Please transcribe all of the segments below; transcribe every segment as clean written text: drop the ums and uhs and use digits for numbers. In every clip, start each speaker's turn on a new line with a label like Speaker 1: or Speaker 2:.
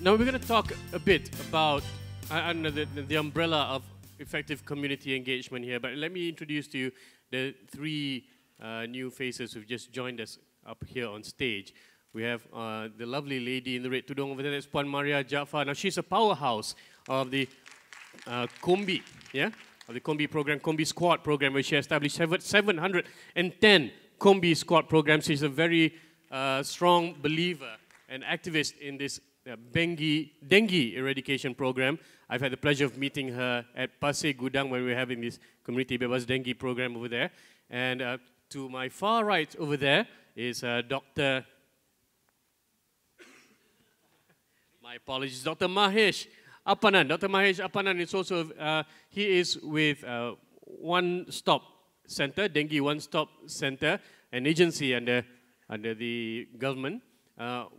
Speaker 1: Now we're going to talk a bit about the umbrella of effective community engagement here, but let me introduce to you the three new faces who've just joined us up here on stage. We have the lovely lady in the red tudung over there, that's Puan Maria Jaafar. Now she's a powerhouse of the Kombi, yeah? Of the Kombi program, Kombi Squad program, where she established 710 Kombi Squad programs. She's a very strong believer and activist in this dengue eradication program. I've had the pleasure of meeting her at Pasir Gudang when we were having this community bebas dengue program over there. And to my far right over there is Dr. My apologies, Dr. Mahesh Appanan. Dr. Mahesh Appanan is also, he is with One Stop Center, Dengue One Stop Center, an agency under the government,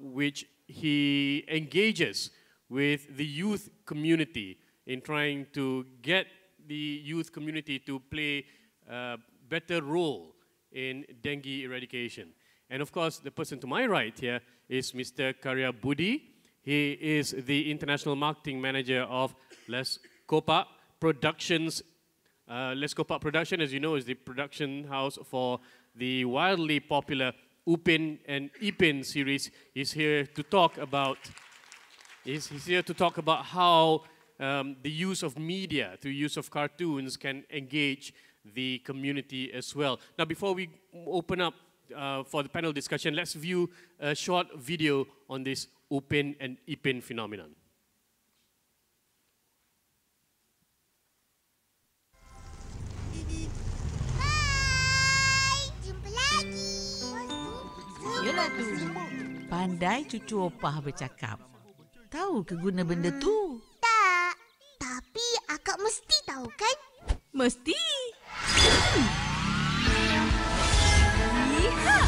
Speaker 1: which he engages with the youth community in trying to get the youth community to play a better role in dengue eradication. And of course, the person to my right here is Mr. Karya Budi. He is the International Marketing Manager of Les Kopak Productions. Les Kopak Production, as you know, is the production house for the wildly popular Upin and Ipin series. He's here to talk about how the use of media, the use of cartoons can engage the community as well. Now, before we open up for the panel discussion, let's view a short video on this Upin and Ipin phenomenon.
Speaker 2: Yalah tu, pandai cucu opah bercakap. Tahu ke guna benda tu?
Speaker 3: Tak, tapi akak mesti tahu kan?
Speaker 2: Mesti. Lihat.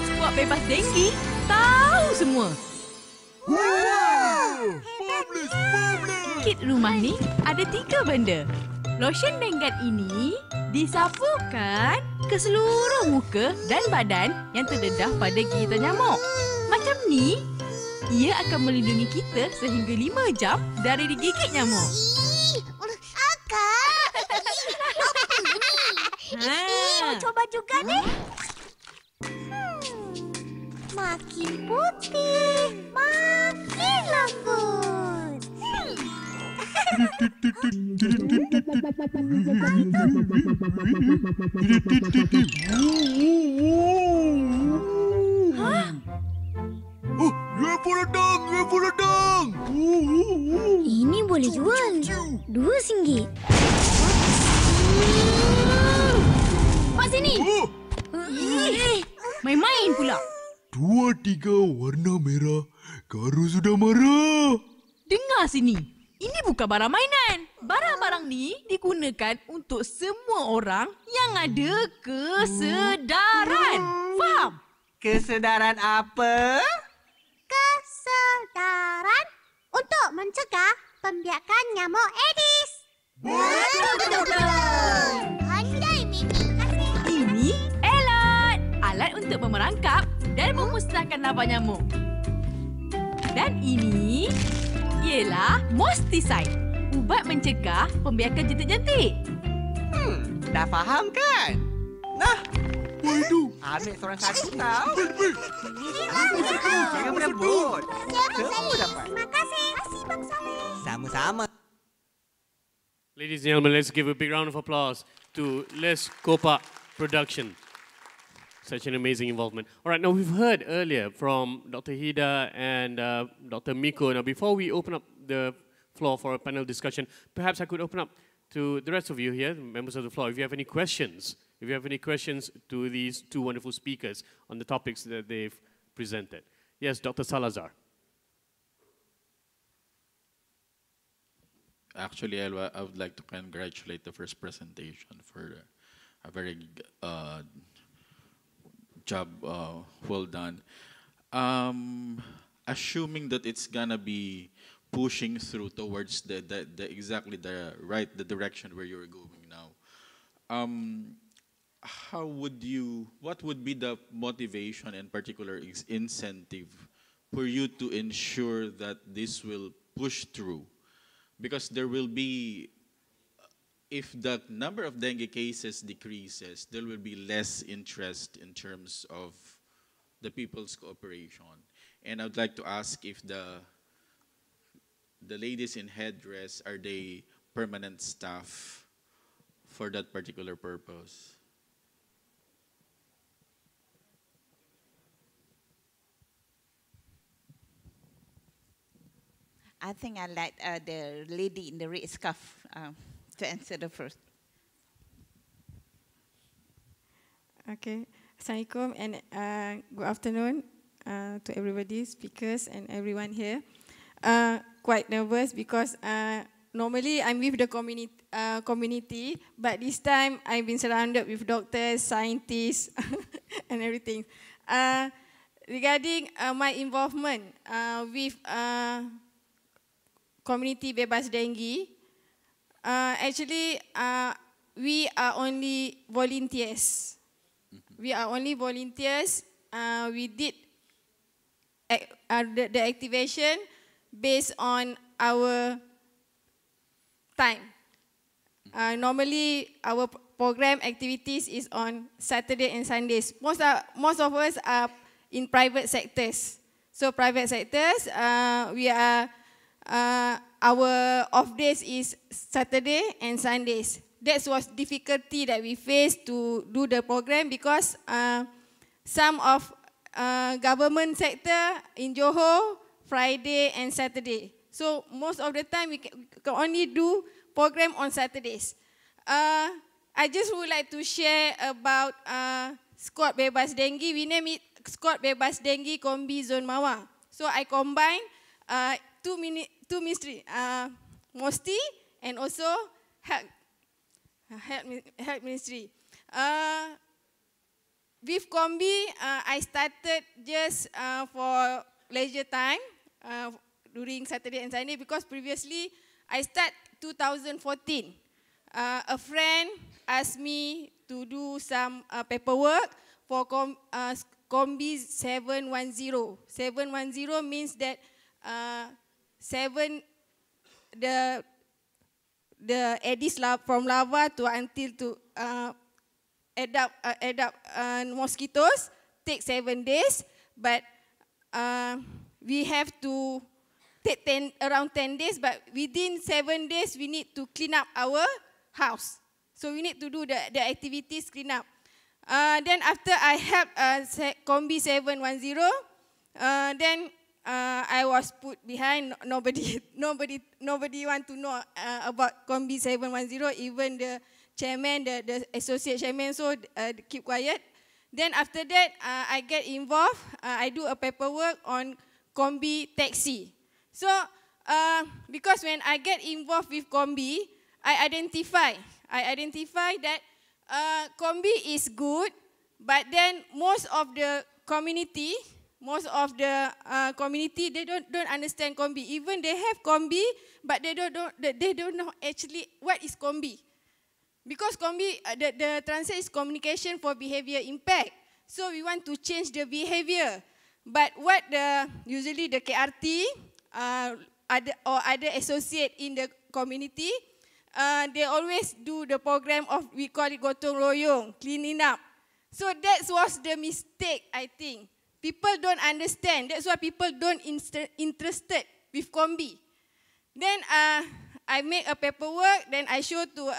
Speaker 2: Skuad bebas dengue tahu semua.
Speaker 3: Wow!
Speaker 2: Kit rumah ni ada 3 benda. Lotion Dengat ini disapukan ke seluruh muka dan badan yang terdedah pada gigitan nyamuk. Macam ni, ia akan melindungi kita sehingga 5 jam dari digigit nyamuk.
Speaker 3: Akak! Apa ni? Mau coba juga ni? Makin putih, makin lembut.
Speaker 4: Oh, UFO datang!
Speaker 3: Ini boleh jual. RM2. Mak sini.
Speaker 2: Main-main pula.
Speaker 4: 2, 3 warna merah. Karo sudah marah.
Speaker 2: Dengar sini. Ini bukan barang mainan. Barang-barang ni digunakan untuk semua orang yang ada kesedaran. Faham?
Speaker 5: Kesedaran apa?
Speaker 3: Kesedaran untuk mencegah pembiakan nyamuk Aedes. Betul. Pandai, Mimi.
Speaker 2: Ini alat untuk memerangkap dan memusnahkan larva nyamuk. Dan ini ialah mosticide, ubat mencegah pembiakan jentik-jentik.
Speaker 5: Dah faham kan? Nah,
Speaker 4: Waduh.
Speaker 5: ambil seorang satu tau. Jangan berebut. Semua dapat.
Speaker 3: Terima kasih. Bang Saleh.
Speaker 5: Sama-sama.
Speaker 1: Ladies and gentlemen, let's give a big round of applause to Les Kopak Production. Such an amazing involvement. All right, now we've heard earlier from Dr. Hida and Dr. Miko. Now, before we open up the floor for a panel discussion, perhaps I could open up to the rest of you here, members of the floor, if you have any questions. If you have any questions to these two wonderful speakers on the topics that they've presented. Yes, Dr. Salazar.
Speaker 6: Actually, I would like to congratulate the first presentation for a very job well done. Assuming that it's gonna be pushing through towards the exactly the direction where you're going now. What would be the motivation and particular incentive for you to ensure that this will push through? Because there will be, if the number of dengue cases decreases, there will be less interest in terms of the people's cooperation. And I would like to ask if the ladies in headdress, are they permanent staff for that particular purpose?
Speaker 7: I think I like the lady in the red scarf to answer the first.
Speaker 8: Okay. Assalamualaikum and good afternoon to everybody, speakers and everyone here. Quite nervous because normally I'm with the community, but this time I've been surrounded with doctors, scientists, and everything. Regarding my involvement with community bebas dengue, actually we are only volunteers. We are only volunteers. We did the activation based on our time. Normally, our program activities is on Saturday and Sundays. Most of us are in private sectors. So private sectors, we are our off days is Saturday and Sundays. That was difficulty that we faced to do the program because some of government sector in Johor, Friday and Saturday. So most of the time we can only do program on Saturdays. I just would like to share about Squad Bebas Dengue. We name it Squad Bebas Dengue Kombi Zone Mawar. So I combine two ministry, MOSTI and also Health Ministry. With Kombi, I started just for leisure time during Saturday and Sunday because previously I started 2014. A friend asked me to do some paperwork for Kombi 710. 710 means that the Aedes from larva to until to adapt mosquitoes take 7 days, but we have to take around 10 days, but within 7 days we need to clean up our house. So we need to do the activities clean up. Then after I helped Kombi 710, then I was put behind. Nobody want to know about Kombi 710. Even the chairman, the associate chairman, so keep quiet. Then after that, I get involved. I do a paperwork on Kombi taxi. So because when I get involved with Kombi, I identify that Kombi is good, but then most of the community they don't understand Kombi. Even they have Kombi, but they don't know actually what is Kombi. Because Kombi, the translation is communication for behavior impact. So we want to change the behavior. But what usually the KRT or other associate in the community, they always do the program of, we call it gotong royong, cleaning up. So that was the mistake, I think. People don't understand. That's why people don't interested with Kombi. Then I make a paperwork. Then I show to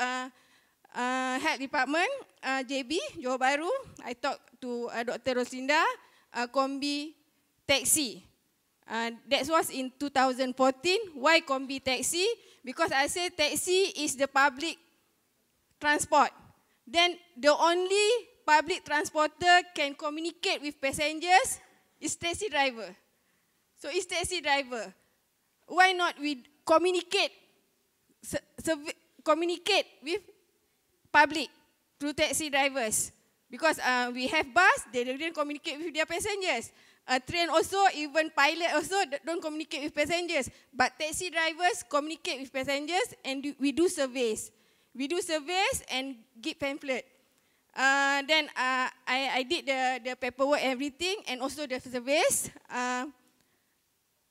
Speaker 8: health department, JB, Johor Bahru. I talk to Dr. Roslinda, Kombi taxi. That was in 2014. Why Kombi taxi? Because I said taxi is the public transport. Then the only public transporter can communicate with passengers is taxi driver. So it's taxi driver. Why not we communicate with public through taxi drivers? Because we have bus, they didn't communicate with their passengers. train also, even pilot also don't communicate with passengers. But taxi drivers communicate with passengers and we do surveys. We do surveys and give pamphlet. Then I did the paperwork, everything, and also the surveys.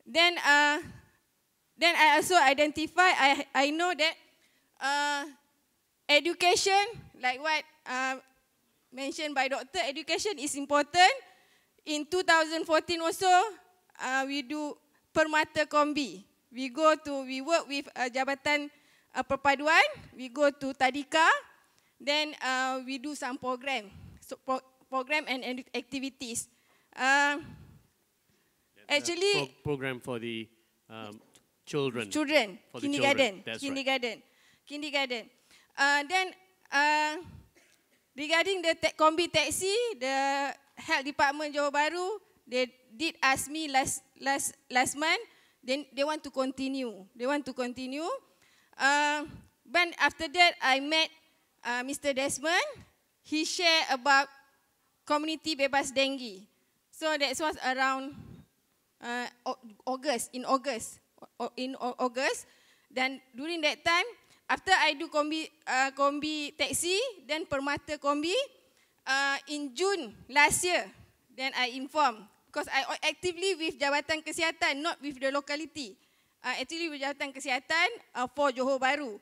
Speaker 8: Then I also identify, I know that education, like what mentioned by doctor, education is important. In 2014 also, we do permata kombi. We work with Jabatan Perpaduan, we go to Tadika, then we do some program and activities. Actually,
Speaker 1: program for the children. For
Speaker 8: kindergarten.
Speaker 1: The children. That's
Speaker 8: Kindergarten. Then regarding the kombi taxi, the health department Johor Bahru, they did ask me last month. Then they want to continue. But after that, I met Mr. Desmond. He shared about community bebas dengue. So that was around August. Then during that time, after I do kombi taxi, then permata kombi, in June last year, then I inform, because I actively with Jabatan Kesihatan, not with the locality. Actually with Jabatan Kesihatan for Johor Bahru.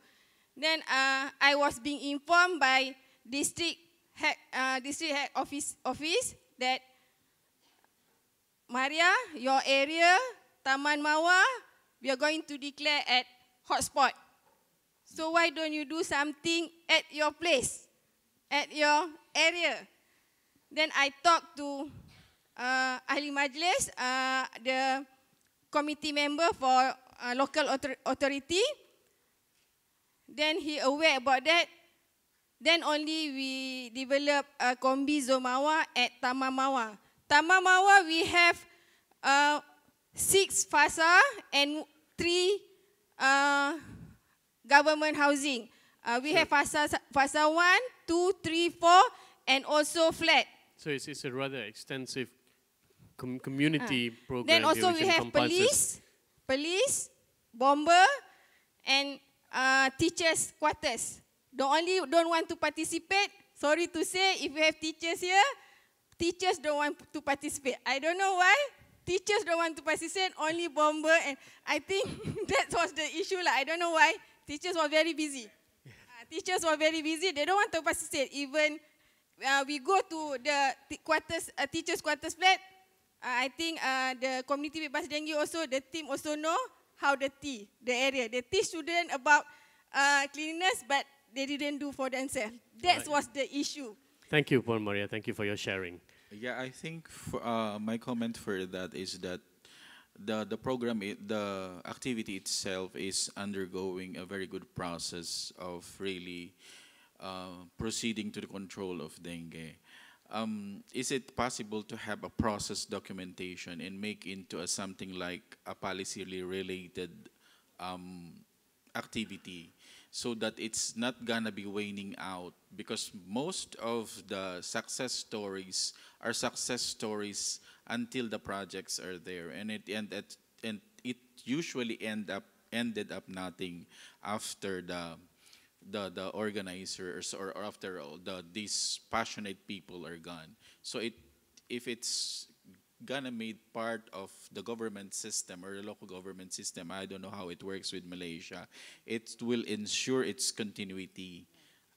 Speaker 8: Then I was being informed by district head office that Maria, your area, Taman Mawar, we are going to declare at hotspot. So why don't you do something at your place, at your area? Then I talked to Ahli Majlis, the committee member for local authority. Then he aware about that. Then only we develop a kombi Zomawa at Taman Mawar. Taman Mawar, we have 6 fasa and 3 government housing. We have fasa 1, 2, 3, 4, and also flat.
Speaker 1: So it's a rather extensive community program.
Speaker 8: Then also we have police, bomber, and teachers' quarters. Don't want to participate. Sorry to say, if you have teachers here, teachers don't want to participate. I don't know why. Teachers don't want to participate, only bomber, and I think that was the issue. I don't know why. Teachers were very busy. They don't want to participate. Even we go to the quarters, teachers' quarters flat. I think the community bebas dengue also, the team also know how the area. They teach students about cleanliness, but they didn't do for themselves. That was the issue.
Speaker 1: Thank you, Paul Maria. Thank you for your sharing.
Speaker 6: Yeah, I think my comment for that is that the program, the activity itself is undergoing a very good process of really proceeding to the control of dengue. Is it possible to have a process documentation and make into something like a policy related activity, so that it's not gonna be waning out? Because most of the success stories are success stories until the projects are there, and it usually ended up nothing after the organizers or after all these passionate people are gone. So if it's gonna made part of the government system or the local government system, I don't know how it works with Malaysia, it will ensure its continuity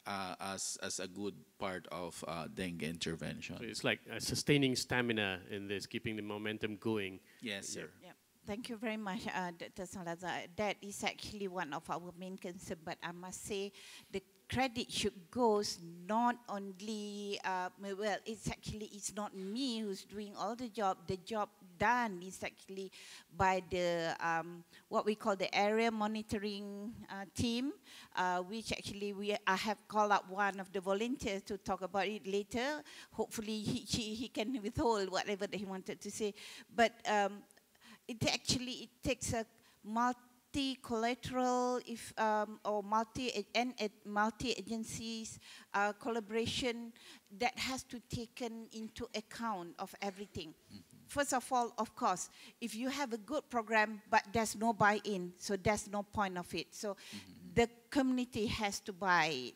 Speaker 6: as a good part of dengue intervention.
Speaker 1: So it's like sustaining stamina in this, keeping the momentum going.
Speaker 6: Yes, sir.
Speaker 7: Yeah. Thank you very much, Dr. Salazar. That is actually one of our main concerns, but I must say the credit should go not only, well, it's not me who's doing all the job. The job done is actually by the, what we call the area monitoring team, which actually I have called up one of the volunteers to talk about it later. Hopefully he can withhold whatever that he wanted to say. But it takes a multi-collateral or multi-agencies collaboration that has to taken into account of everything. first of all, of course, if you have a good program but there's no buy-in, so there's no point of it. So the community has to buy it.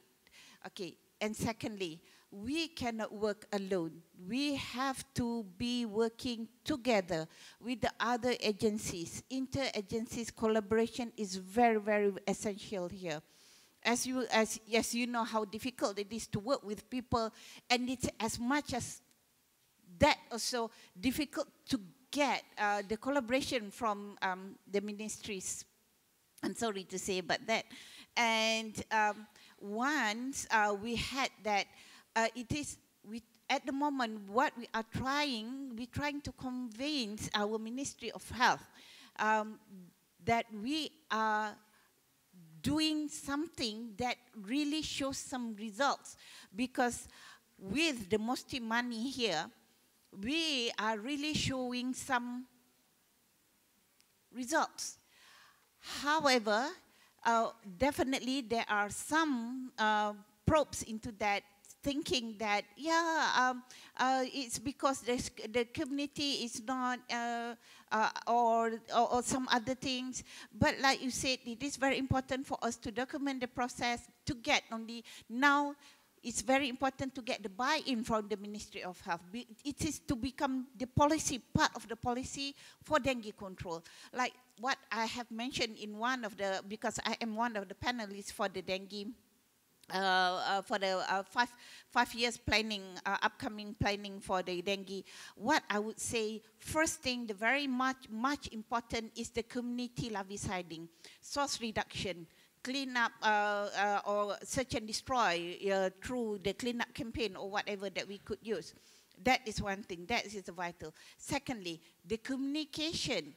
Speaker 7: Okay, and secondly, we cannot work alone. We have to be working together with the other agencies. Inter-agencies collaboration is very, very essential here. As you know how difficult it is to work with people, and it's as much as that also difficult to get the collaboration from the ministries. I'm sorry to say about that. And once we had that, at the moment, what we're trying to convince our Ministry of Health that we are doing something that really shows some results, because with the MOSTI money here, we are really showing some results. However, definitely there are some probes into that, thinking that, it's because the community is not, or some other things. But like you said, it is very important for us to document the process, to get only now. It's very important to get the buy-in from the Ministry of Health. It is to become the policy, part of the policy for dengue control. Like what I have mentioned in one of the, because I am one of the panelists for the dengue, for the 5 years planning, upcoming planning for the dengue. What I would say, first thing, the very much important is the community larviciding, source reduction, clean up or search and destroy through the cleanup campaign or whatever that we could use. That is one thing, that is vital. Secondly, the communication.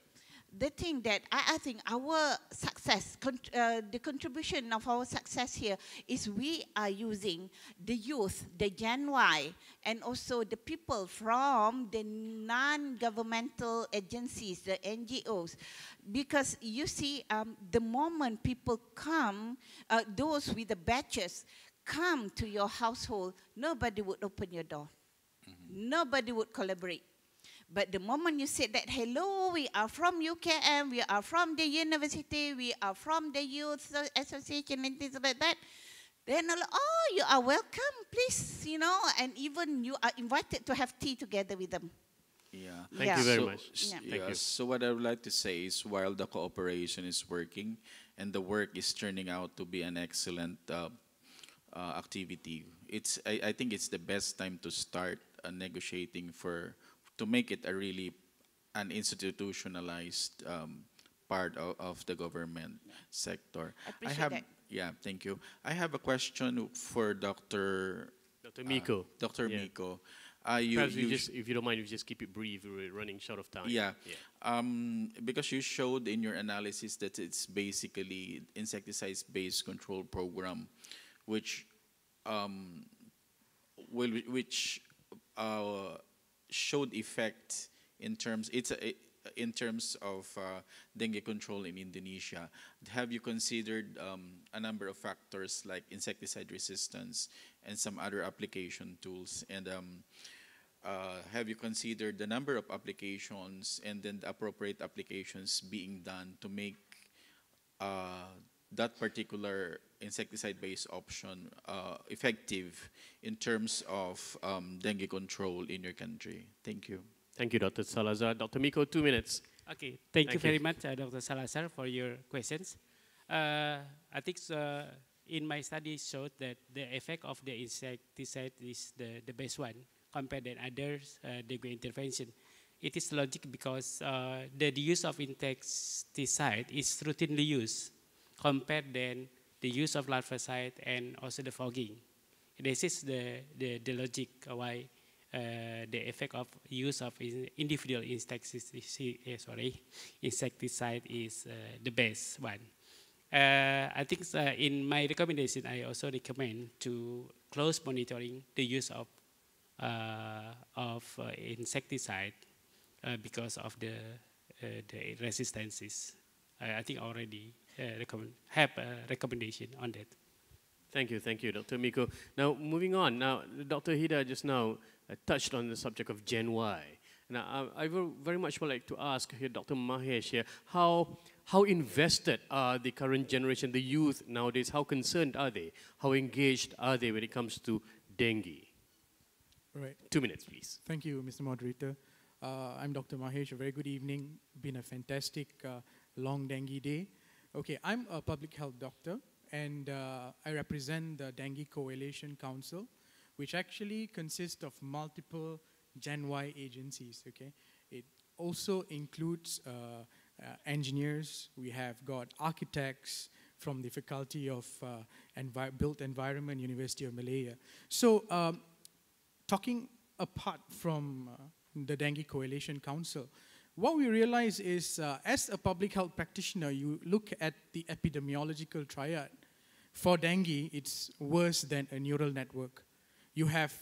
Speaker 7: The thing that I think our success, the contribution of our success here is we are using the youth, the Gen Y, and also the people from the non-governmental agencies, the NGOs. Because you see, the moment people come, those with the badges come to your household, nobody would open your door. Nobody would collaborate. But the moment you say that, hello, we are from UKM, we are from the university, we are from the youth association and things like that, then, oh, you are welcome, please, you know, and even you are invited to have tea together with them.
Speaker 6: Yeah.
Speaker 1: Thank you very much.
Speaker 6: Yeah.
Speaker 1: Thank you.
Speaker 6: So what I would like to say is, while the cooperation is working and the work is turning out to be an excellent activity, I think it's the best time to start negotiating to make it a really an institutionalized part of the government sector.
Speaker 7: I appreciate that.
Speaker 6: Yeah, thank you. I have a question for Dr.
Speaker 1: Miko.
Speaker 6: Dr.
Speaker 1: Yeah.
Speaker 6: Miko.
Speaker 1: Perhaps if you don't mind, you just keep it brief. We're running short of time.
Speaker 6: Yeah. Because you showed in your analysis that it's basically insecticides-based control program, which showed effect in terms of dengue control in Indonesia. Have you considered a number of factors like insecticide resistance and some other application tools? And have you considered the number of applications and then the appropriate applications being done to make that particular insecticide-based option effective in terms of dengue control in your country? Thank you.
Speaker 1: Thank you, Dr. Salazar. Dr. Miko, 2 minutes.
Speaker 9: Okay, thank you very much, Dr. Salazar, for your questions. I think in my study showed that the effect of the insecticide is the best one compared to others dengue intervention. It is logic because the use of insecticide is routinely used compared than the use of larvicide and also the fogging. This is the logic why the effect of use of individual insecticide is the best one. I think in my recommendation, I also recommend to close monitoring the use of insecticide because of the resistances. I think already have a recommendation on that.
Speaker 1: Thank you, Dr. Miko. Now, moving on. Now, Dr. Hida just now touched on the subject of Gen Y. Now, I very much would like to ask here, Dr. Mahesh here, how invested are the current generation, the youth nowadays? How concerned are they? How engaged are they when it comes to dengue?
Speaker 10: Right.
Speaker 1: 2 minutes, please.
Speaker 10: Thank you, Mr. Moderator. I'm Dr. Mahesh. A very good evening. Been a fantastic long dengue day. Okay, I'm a public health doctor, and I represent the Dengue Coalition Council, which actually consists of multiple Gen Y agencies. Okay, it also includes engineers. We have got architects from the Faculty of Built Environment, University of Malaya. So, talking apart from the Dengue Coalition Council, what we realize is, as a public health practitioner, you look at the epidemiological triad. For dengue, it's worse than a neural network. You have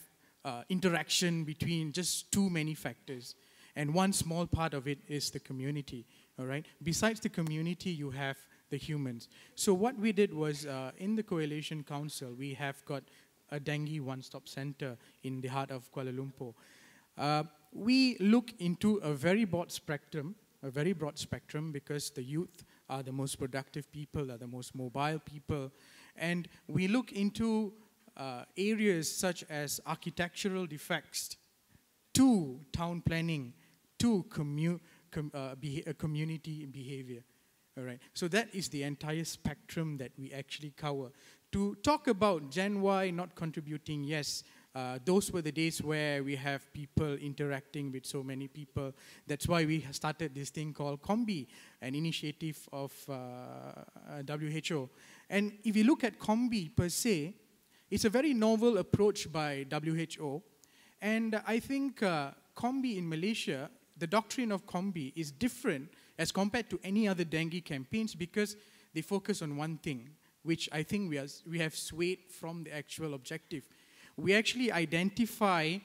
Speaker 10: interaction between just too many factors, and one small part of it is the community, all right? Besides the community, you have the humans. So what we did was, in the Coalition Council, we have got a dengue one-stop center in the heart of Kuala Lumpur. We look into a very broad spectrum, because the youth are the most productive people, are the most mobile people, and we look into areas such as architectural defects, to town planning, to community behavior. All right. So that is the entire spectrum that we actually cover. To talk about Gen Y not contributing, yes, those were the days where we have people interacting with so many people. That's why we started this thing called Combi, an initiative of WHO. And if you look at Combi per se, it's a very novel approach by WHO. And I think Combi in Malaysia, the doctrine of Combi is different as compared to any other dengue campaigns because they focus on one thing, which I think we have swayed from the actual objective. We actually identify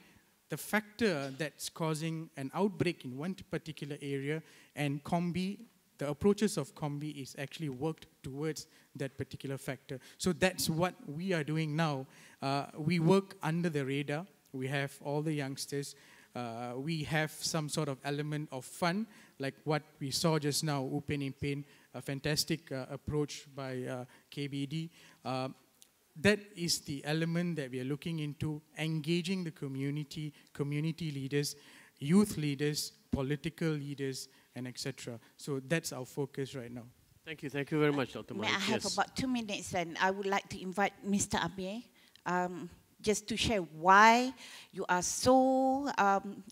Speaker 10: the factor that's causing an outbreak in one particular area, and Combi, the approaches of Combi is actually worked towards that particular factor. So that's what we are doing now. We work under the radar. We have all the youngsters. We have some sort of element of fun, like what we saw just now, Upen in Pain, a fantastic approach by KBD. That is the element that we are looking into, engaging the community, community leaders, youth leaders, political leaders, and etc. So that's our focus right now.
Speaker 1: Thank you very much, Dr.
Speaker 7: May
Speaker 1: Malik.
Speaker 7: I have about 2 minutes, and I would like to invite Mr. Amir just to share why you are so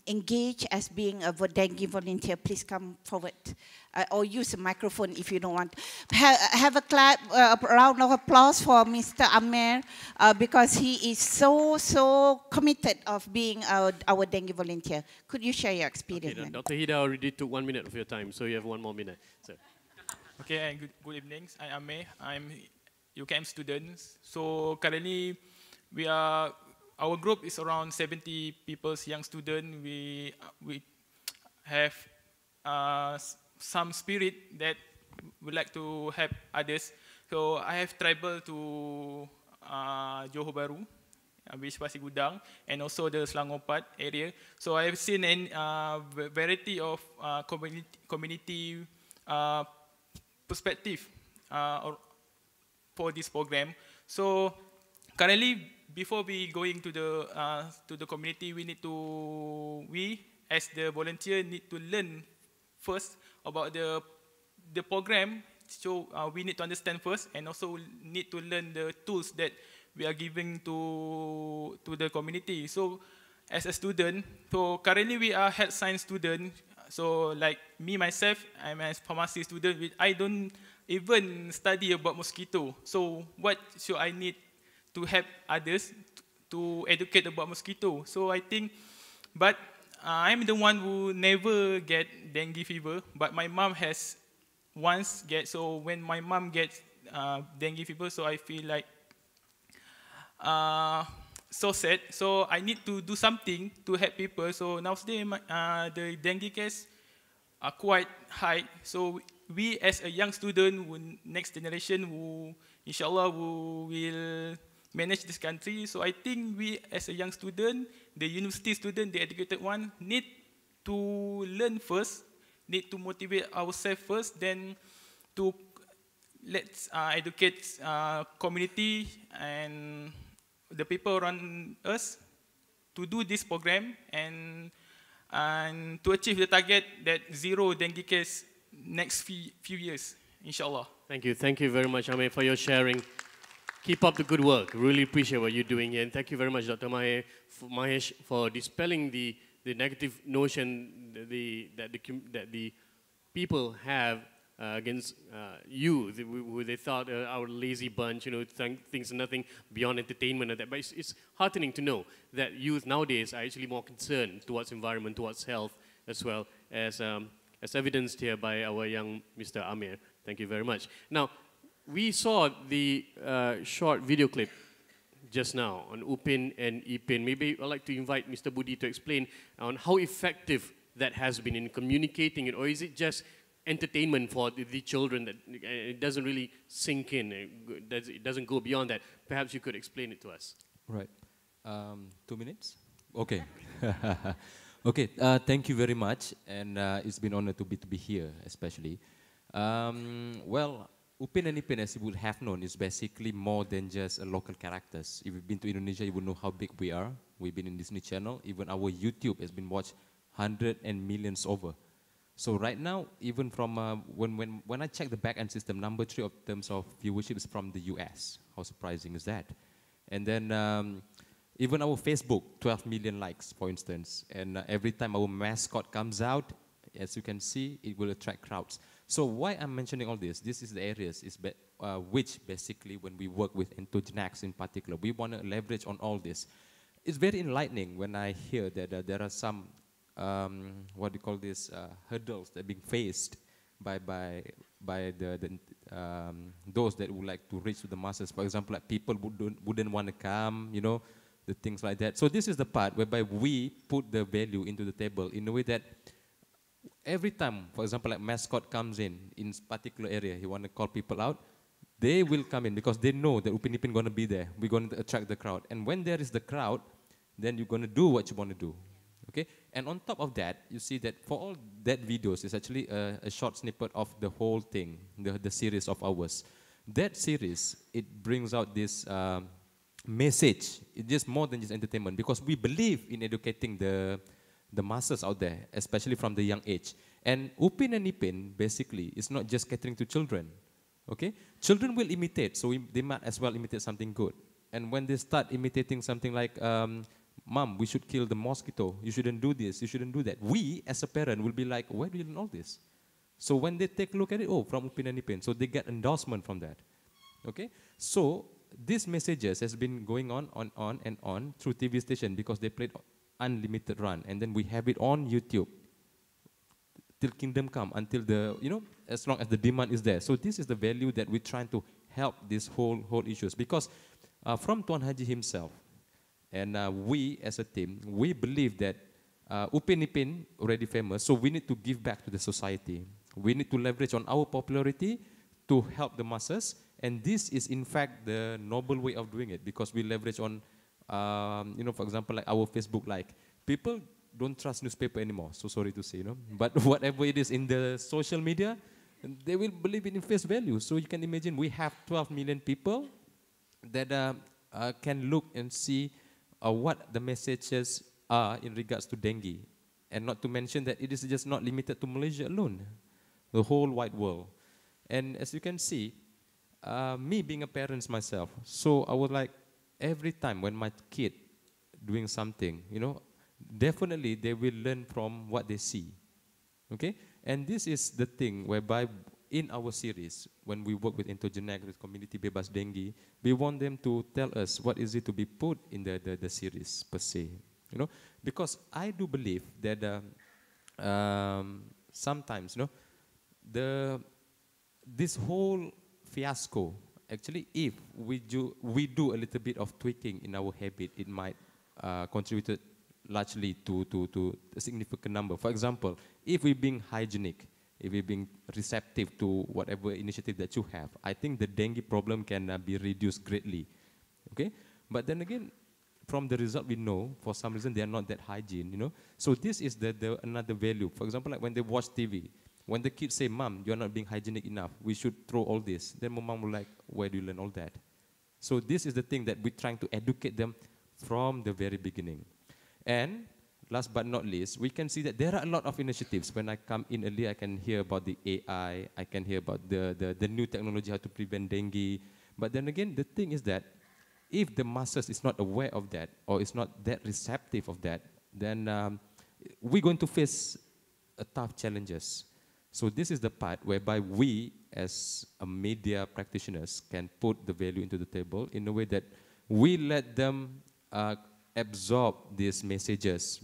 Speaker 7: engaged as being a dengue volunteer. Please come forward, or use a microphone if you don't want. Have a clap, a round of applause for Mr. Amir, because he is so committed of being our dengue volunteer. Could you share your experience?
Speaker 1: Okay, Dr. Hida already took 1 minute of your time, so you have 1 more minute. So.
Speaker 11: Okay, and good evening. I'm Amir. I'm UKM student. So currently, our group is around 70 people, young students. We have some spirit that would like to help others. So I have traveled to Johor Bahru, which is Pasir Gudang, and also the Selangor part area. So I have seen a variety of community perspective for this program. So currently, before we going to the community, we as the volunteer need to learn first about the program. So we need to understand first, and also need to learn the tools that we are giving to the community. So as a student, so currently we are health science student. So like me myself, I'm a pharmacy student. I don't even study about mosquito. So what should I need to help others to educate about mosquito? So I think, but I'm the one who never get dengue fever, but my mom has once get. So when my mom gets dengue fever, so I feel like so sad. So I need to do something to help people. So nowadays the dengue case are quite high. So we as a young student, next generation, who inshallah who will manage this country. So I think we as a young student, the university student, the educated one, need to learn first, need to motivate ourselves first, then to let's educate community and the people around us to do this program and to achieve the target that 0 dengue case next few years, inshallah.
Speaker 1: Thank you very much, Amir, for your sharing. Keep up the good work. Really appreciate what you're doing here. And thank you very much, Dr. Mahesh, for dispelling the negative notion that the people have against youth, who they thought our lazy bunch, things nothing beyond entertainment and that. But it's heartening to know that youth nowadays are actually more concerned towards environment, towards health, as well as evidenced here by our young Mr. Amir. Thank you very much. Now, we saw the short video clip just now on Upin and Ipin. Maybe I'd like to invite Mr. Budi to explain on how effective that has been in communicating it, or is it just entertainment for the children that it doesn't really sink in, it doesn't go beyond that? Perhaps you could explain it to us.
Speaker 12: Right. 2 minutes? Okay. Okay, thank you very much, and it's been an honor to be here, especially. Well, Upin and Ipin, as you would have known, is basically more than just local characters. If you've been to Indonesia, you will know how big we are. We've been in Disney Channel. Even our YouTube has been watched hundreds and millions over. So right now, even from when I check the back-end system, number 3 in terms of viewership is from the US. How surprising is that? And then even our Facebook, 12 million likes, for instance. And every time our mascot comes out, as you can see, it will attract crowds. So why I'm mentioning all this? This is the areas which basically when we work with endogenacs in particular, we want to leverage on all this. It's very enlightening when I hear that there are some, what do you call this, hurdles that are being faced by those that would like to reach to the masses. For example, like people wouldn't want to come, the things like that. So this is the part whereby we put the value into the table in a way that every time, for example, like mascot comes in particular area, he want to call people out, they will come in because they know that Upin Ipin going to be there. We're going to attract the crowd. And when there is the crowd, then you're going to do what you want to do. Okay? And on top of that, you see that for all that videos, it's actually a short snippet of the whole thing, the series of ours. That series, it brings out this message. It's just more than just entertainment because we believe in educating the masses out there, especially from the young age. And Upin and Ipin, basically, is not just catering to children. Okay? Children will imitate, so they might as well imitate something good. And when they start imitating something like, Mom, we should kill the mosquito, you shouldn't do this, you shouldn't do that. We, as a parent, will be like, where do you learn all this? So when they take a look at it, oh, from Upin and Ipin, so they get endorsement from that. Okay? So these messages has been going on and on through TV station because they played unlimited run, and then we have it on YouTube till kingdom come, until as long as the demand is there. So this is the value that we're trying to help this whole issues, because from Tuan Haji himself, and we as a team, we believe that Upin Ipin already famous, so we need to give back to the society. We need to leverage on our popularity to help the masses, and this is in fact the noble way of doing it, because we leverage on for example, like our Facebook, like people don't trust newspaper anymore. So sorry to say, but whatever it is in the social media, they will believe it in face value. So you can imagine we have 12 million people that can look and see what the messages are in regards to dengue, and not to mention that it is just not limited to Malaysia alone, the whole wide world. And as you can see, me being a parent myself, so I would like, every time when my kid doing something, definitely they will learn from what they see. Okay? And this is the thing whereby in our series, when we work with endogenacs, with community bebas dengue, we want them to tell us what is it to be put in the series per se. Because I do believe that sometimes, this whole fiasco, actually, if we do a little bit of tweaking in our habit, it might contribute largely to a significant number. For example, if we're being hygienic, if we're being receptive to whatever initiative that you have, I think the dengue problem can be reduced greatly. Okay? But then again, from the result we know, for some reason they are not that hygiene, you know. So this is the another value. For example, like when they watch TV, when the kids say, "Mom, you're not being hygienic enough, we should throw all this," then mom will like, "Where do you learn all that?" So this is the thing that we're trying to educate them from the very beginning. And last but not least, we can see that there are a lot of initiatives. When I come in early, I can hear about the AI, I can hear about the new technology, how to prevent dengue. But then again, the thing is that if the masses is not aware of that, or is not that receptive of that, then we're going to face tough challenges. So this is the part whereby we, as a media practitioners, can put the value into the table in a way that we let them absorb these messages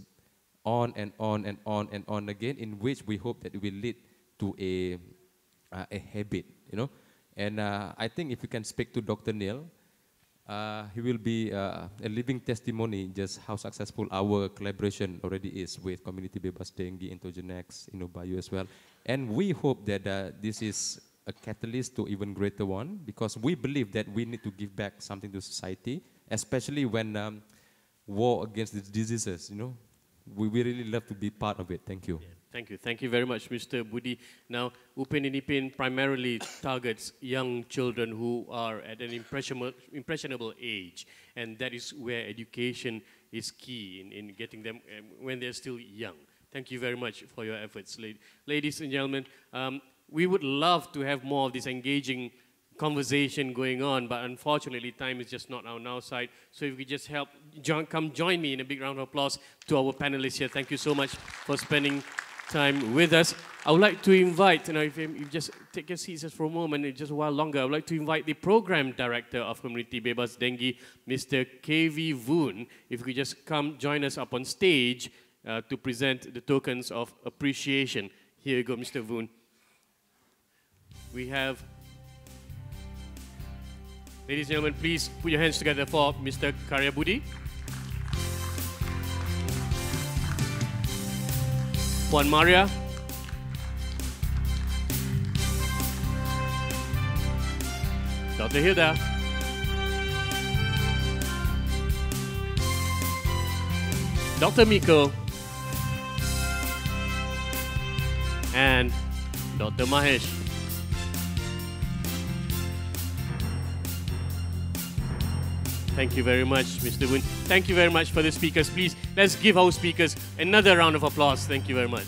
Speaker 12: on and on and on and on again, in which we hope that it will lead to a habit, you know. And I think if you can speak to Dr. Neil, he will be a living testimony just how successful our collaboration already is with Community Bebas Dengue, Intogenex, Inobayu as well. And we hope that this is a catalyst to even greater one, because we believe that we need to give back something to society, especially when war against these diseases, you know. We really love to be part of it. Thank you.
Speaker 1: Yeah, thank you. Thank you very much, Mr. Budi. Now, Upin Inipin primarily targets young children who are at an impressionable age, and that is where education is key in getting them when they're still young. Thank you very much for your efforts. Ladies and gentlemen, we would love to have more of this engaging conversation going on, but unfortunately time is just not on our side. So if we just help, come join me in a big round of applause to our panelists here. Thank you so much for spending time with us. I would like to invite, if you just take your seats just for a moment, just a while longer, I would like to invite the Program Director of Community Bebas Dengue, Mr. K.V. Voon, if you could just come join us up on stage to present the tokens of appreciation. Here you go, Mr. Voon. We have, ladies and gentlemen, please put your hands together for Mr. Karya Budi. Puan Maria. Dr. Hilda. Dr. Miko. And Dr. Mahesh. Thank you very much, Mr. Woon. Thank you very much for the speakers. Please, let's give our speakers another round of applause. Thank you very much.